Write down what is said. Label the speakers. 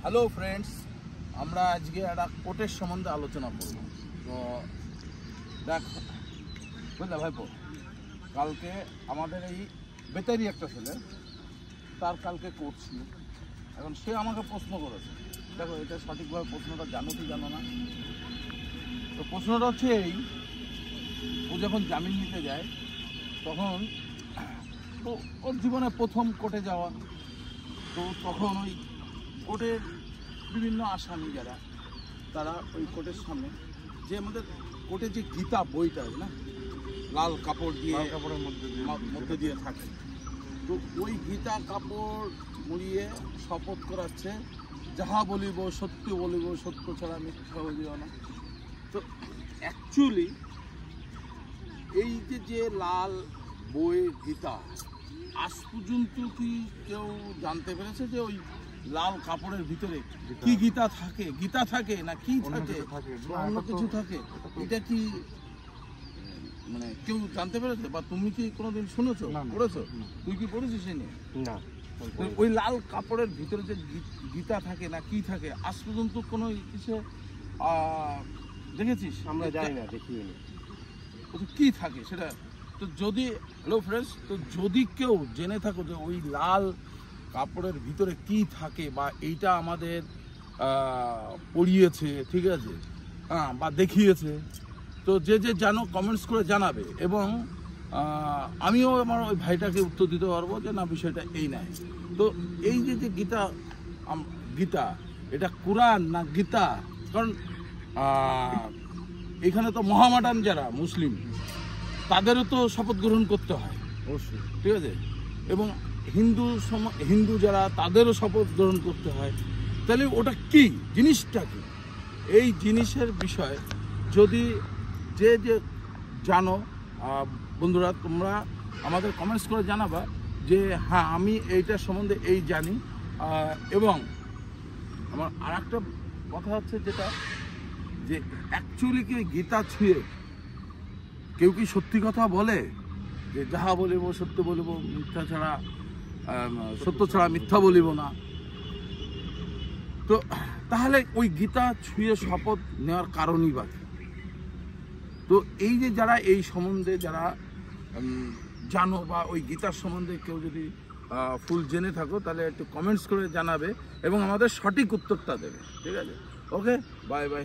Speaker 1: Hello friends, আমরা আজকে একটা কোটের সম্বন্ধে আলোচনা করব। তো দেখ বুঝলে ভাইপো, কালকে আমাদের এই বেতারি একটা ছেলে, তার কালকে কোর্ট ছিল। এখন সে আমাকে প্রশ্ন করেছে, দেখো এটা সঠিকভাবে প্রশ্নটা জানো কি জানো না। তো প্রশ্নটা হচ্ছে এই, ও যখন জামিন নিতে যায় তখন তো ওর জীবনে প্রথম কোর্টে যাওয়া। তো তখন ওই কোর্টের বিভিন্ন আসামি যারা, তারা ওই কোর্টের সামনে যে আমাদের কোর্টে যে গীতা বইটা আছে না, লাল কাপড় দিয়ে কাপড়ের মধ্যে দিয়ে থাকে, তো ওই গীতা কাপড় মুড়িয়ে শপথ করাচ্ছে, যাহা বলিব সত্য বলিব, সত্য ছাড়া মিথ্যা বলিব না। তো অ্যাকচুয়ালি এই যে লাল বই গীতা, আজ পর্যন্ত কি কেউ জানতে পেরেছে যে ওই লাল কাপড়ের ভিতরে কি গীতা থাকে? গীতা থাকে না কি থাকে, অন্য কিছু থাকে? এটা কি মানে কেউ জানতে পেরেছে? বা তুমি কি কোনোদিন শুনেছো, পড়েছো? তুই কি পড়েছিস এই নিয়ে? না। ওই লাল কাপড়ের ভিতরে যে গীতা থাকে না কি থাকে, আজ পর্যন্ত কোনো কিছু দেখেছিস?
Speaker 2: আমরা জানি না, দেখিনি।
Speaker 1: কি থাকে সেটা তো যদি, হ্যালো ফ্রেন্ডস, তো যদি কেউ জেনে থাকো যে ওই লাল কাপড়ের ভিতরে কি থাকে, বা এইটা আমাদের পড়িয়েছে, ঠিক আছে, বা দেখিয়েছে, তো যে জানো কমেন্টস করে জানাবে। এবং আমিও আমার ওই ভাইটাকে উত্তর দিতে পারবো যে না, বিষয়টা এই নাই। তো এই যে গীতা এটা কোরআন না গীতা? কারণ এখানে তো মহামাডান যারা মুসলিম, তাদেরও তো শপথ গ্রহণ করতে হয় অবশ্যই, ঠিক আছে, এবং হিন্দু যারা, তাদেরও শপথ গ্রহণ করতে হয়। তাহলে ওটা কি জিনিসটা কি, এই জিনিসের বিষয় যদি যে জানো, বন্ধুরা তোমরা আমাদের কমেন্টস করে জানাবা যে হ্যাঁ আমি এইটার সম্বন্ধে এই জানি। এবং আমার আর একটা কথা হচ্ছে যেটা, যে অ্যাকচুয়ালি কি গীতা ছুঁয়ে কেউ কি সত্যি কথা বলে? যে যাহা বলিব সত্য বলিব, মিথ্যা ছাড়া সত্য ছাড়া মিথ্যা বলিব না। তো তাহলে ওই গীতা ছুঁয়ে শপথ নেওয়ার কারণই বা কি? তো এই যে যারা এই সম্বন্ধে যারা জানো, বা ওই গীতার সম্বন্ধে কেউ যদি ফুল জেনে থাকো, তাহলে একটু কমেন্টস করে জানাবে এবং আমাদের সঠিক উত্তরটা দেবে, ঠিক আছে? ওকে, বাই বাই।